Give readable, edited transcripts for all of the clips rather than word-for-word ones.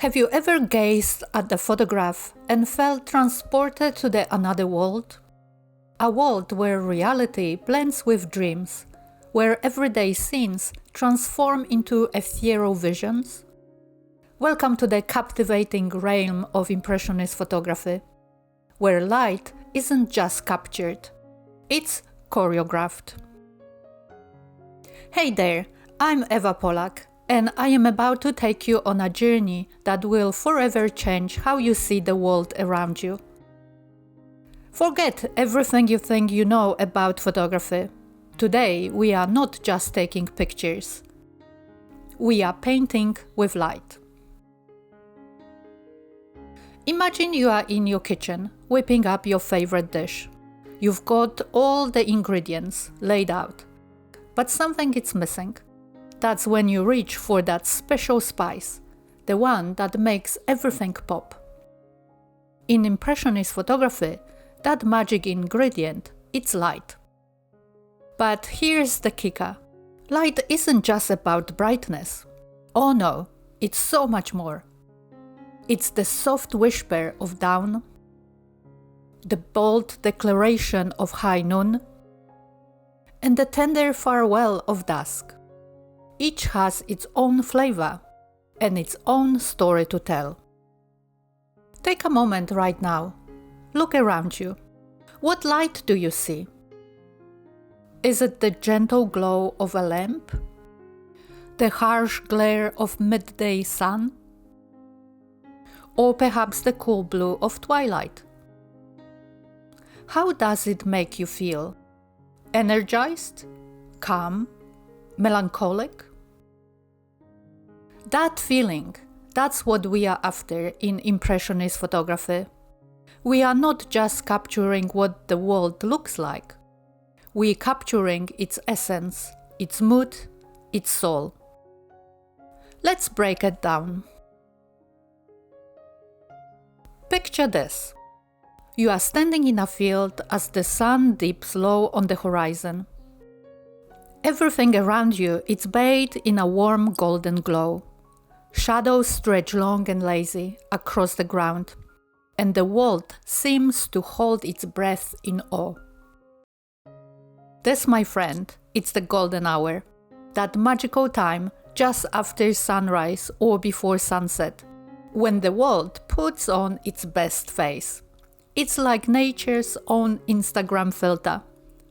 Have you ever gazed at the photograph and felt transported to the another world? A world where reality blends with dreams, where everyday scenes transform into ethereal visions? Welcome to the captivating realm of Impressionist photography, where light isn't just captured, it's choreographed. Hey there, I'm Polak, and I am about to take you on a journey that will forever change how you see the world around you. Forget everything you think you know about photography. Today, we are not just taking pictures. We are painting with light. Imagine you are in your kitchen, whipping up your favorite dish. You've got all the ingredients laid out, but something is missing. That's when you reach for that special spice, the one that makes everything pop. In Impressionist photography, that magic ingredient, it's light. But here's the kicker. Light isn't just about brightness. Oh no, it's so much more. It's the soft whisper of dawn, the bold declaration of high noon, and the tender farewell of dusk. Each has its own flavor and its own story to tell. Take a moment right now. Look around you. What light do you see? Is it the gentle glow of a lamp? The harsh glare of midday sun? Or perhaps the cool blue of twilight? How does it make you feel? Energized? Calm? Melancholic? That feeling, that's what we are after in Impressionist photography. We are not just capturing what the world looks like. We are capturing its essence, its mood, its soul. Let's break it down. Picture this. You are standing in a field as the sun dips low on the horizon. Everything around you is bathed in a warm golden glow. Shadows stretch long and lazy across the ground, and the world seems to hold its breath in awe. This, my friend, it's the golden hour, that magical time just after sunrise or before sunset, when the world puts on its best face. It's like nature's own Instagram filter,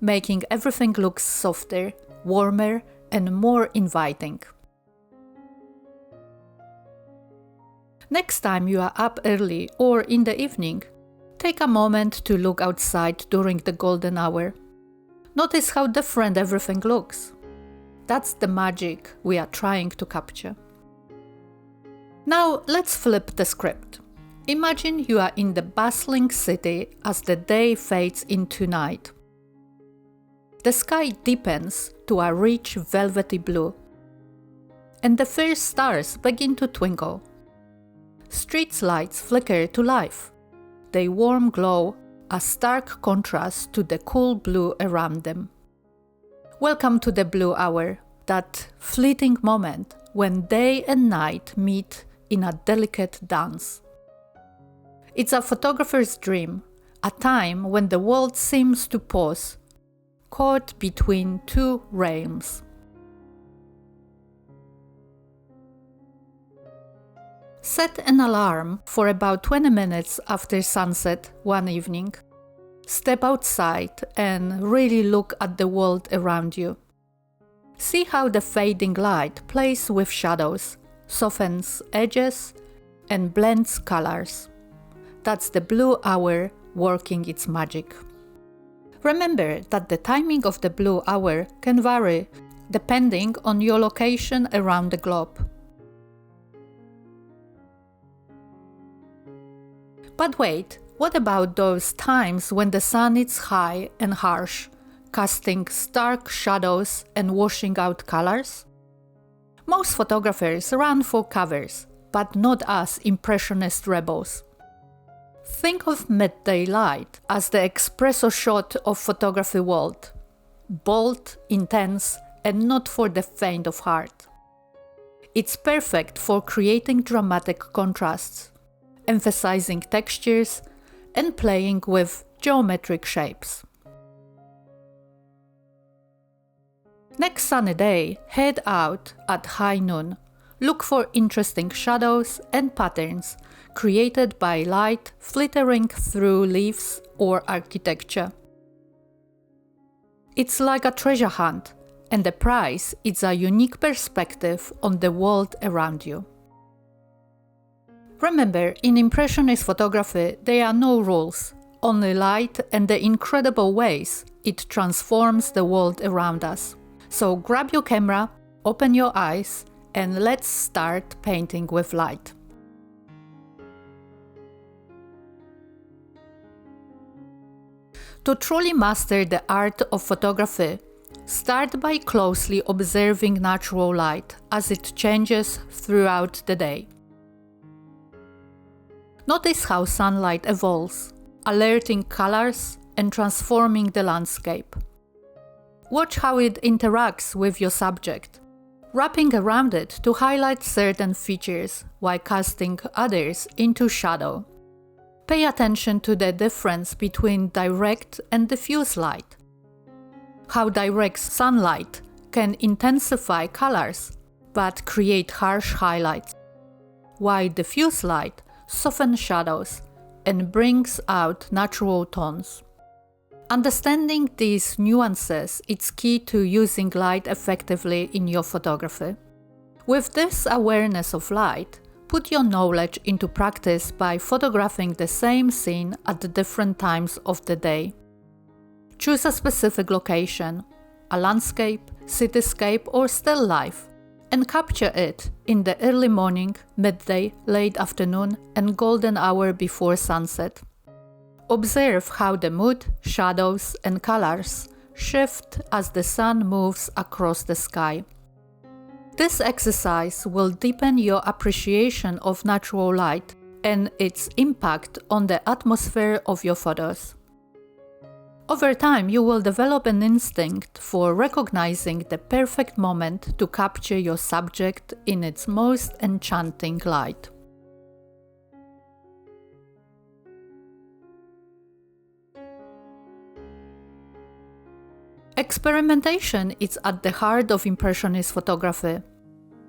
making everything look softer, warmer, and more inviting. Next time you are up early or in the evening, take a moment to look outside during the golden hour. Notice how different everything looks. That's the magic we are trying to capture. Now let's flip the script. Imagine you are in the bustling city as the day fades into night. The sky deepens to a rich velvety blue, and the first stars begin to twinkle. Street lights flicker to life. They warm glow, a stark contrast to the cool blue around them. Welcome to the blue hour, that fleeting moment when day and night meet in a delicate dance. It's a photographer's dream, a time when the world seems to pause, caught between two realms. Set an alarm for about 20 minutes after sunset one evening. Step outside and really look at the world around you. See how the fading light plays with shadows, softens edges, and blends colors. That's the blue hour working its magic. Remember that the timing of the blue hour can vary depending on your location around the globe. But wait, what about those times when the sun is high and harsh, casting stark shadows and washing out colors? Most photographers run for covers, but not us Impressionist rebels. Think of midday light as the espresso shot of photography world. Bold, intense, and not for the faint of heart. It's perfect for creating dramatic contrasts, emphasizing textures, and playing with geometric shapes. Next sunny day, head out at high noon. Look for interesting shadows and patterns created by light filtering through leaves or architecture. It's like a treasure hunt, and the prize is a unique perspective on the world around you. Remember, in Impressionist photography, there are no rules, only light and the incredible ways it transforms the world around us. So grab your camera, open your eyes, and let's start painting with light. To truly master the art of photography, start by closely observing natural light as it changes throughout the day. Notice how sunlight evolves, alerting colors and transforming the landscape. Watch how it interacts with your subject, wrapping around it to highlight certain features while casting others into shadow. Pay attention to the difference between direct and diffuse light. How direct sunlight can intensify colors but create harsh highlights, while diffuse light softens shadows and brings out natural tones. Understanding these nuances is key to using light effectively in your photography. With this awareness of light, put your knowledge into practice by photographing the same scene at the different times of the day. Choose a specific location, a landscape, cityscape, or still life, and capture it in the early morning, midday, late afternoon, and golden hour before sunset. Observe how the mood, shadows, and colors shift as the sun moves across the sky. This exercise will deepen your appreciation of natural light and its impact on the atmosphere of your photos. Over time, you will develop an instinct for recognizing the perfect moment to capture your subject in its most enchanting light. Experimentation is at the heart of Impressionist photography.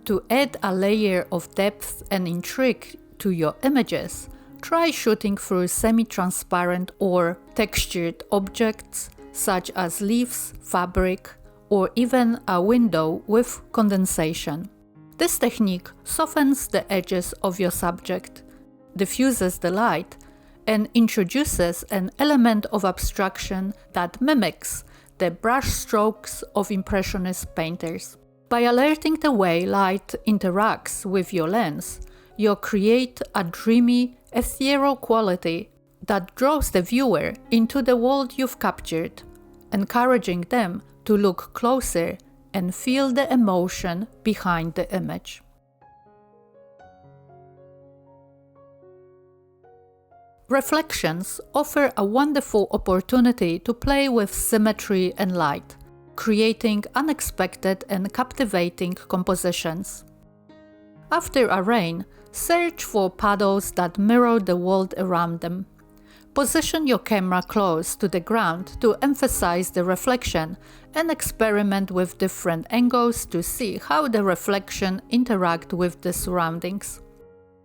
To add a layer of depth and intrigue to your images, try shooting through semi-transparent or textured objects such as leaves, fabric, or even a window with condensation. This technique softens the edges of your subject, diffuses the light, and introduces an element of abstraction that mimics the brush strokes of Impressionist painters. By alerting the way light interacts with your lens, you create a dreamy, ethereal quality that draws the viewer into the world you've captured, encouraging them to look closer and feel the emotion behind the image. Reflections offer a wonderful opportunity to play with symmetry and light, creating unexpected and captivating compositions. After a rain, search for puddles that mirror the world around them. Position your camera close to the ground to emphasize the reflection and experiment with different angles to see how the reflection interacts with the surroundings.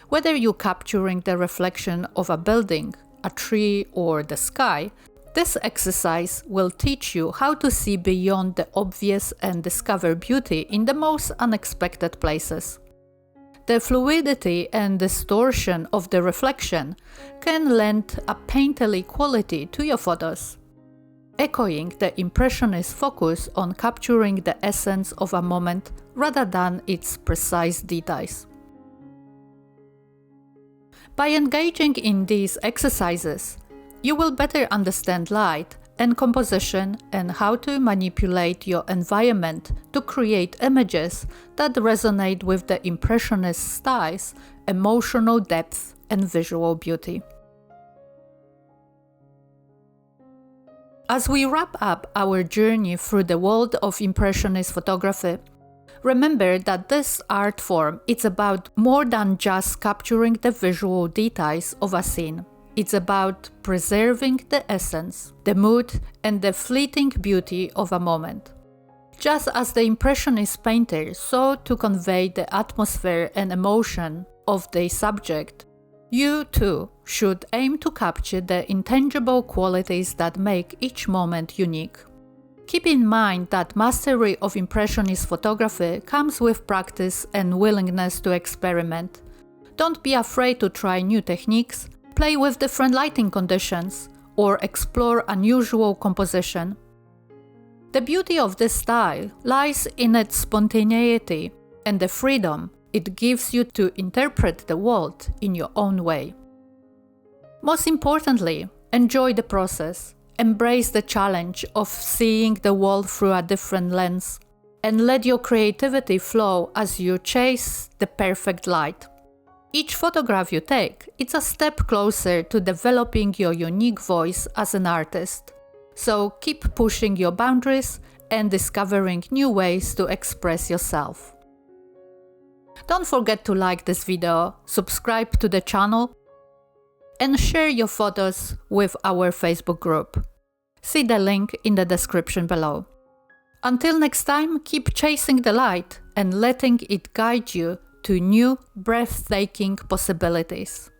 Whether you're capturing the reflection of a building, a tree, or the sky, this exercise will teach you how to see beyond the obvious and discover beauty in the most unexpected places. The fluidity and distortion of the reflection can lend a painterly quality to your photos, echoing the Impressionist focus on capturing the essence of a moment rather than its precise details. By engaging in these exercises, you will better understand light and composition and how to manipulate your environment to create images that resonate with the Impressionist style's emotional depth and visual beauty. As we wrap up our journey through the world of Impressionist photography, Remember that this art form is about more than just capturing the visual details of a scene. It's about preserving the essence, the mood, and the fleeting beauty of a moment. Just as the Impressionist painter sought to convey the atmosphere and emotion of the subject, you too should aim to capture the intangible qualities that make each moment unique. Keep in mind that mastery of Impressionist photography comes with practice and willingness to experiment. Don't be afraid to try new techniques, play with different lighting conditions, or explore unusual composition. The beauty of this style lies in its spontaneity and the freedom it gives you to interpret the world in your own way. Most importantly, enjoy the process. Embrace the challenge of seeing the world through a different lens, and let your creativity flow as you chase the perfect light. Each photograph you take, it's a step closer to developing your unique voice as an artist. So keep pushing your boundaries and discovering new ways to express yourself. Don't forget to like this video, subscribe to the channel, and share your photos with our Facebook group. See the link in the description below. Until next time, keep chasing the light and letting it guide you to new, breathtaking possibilities.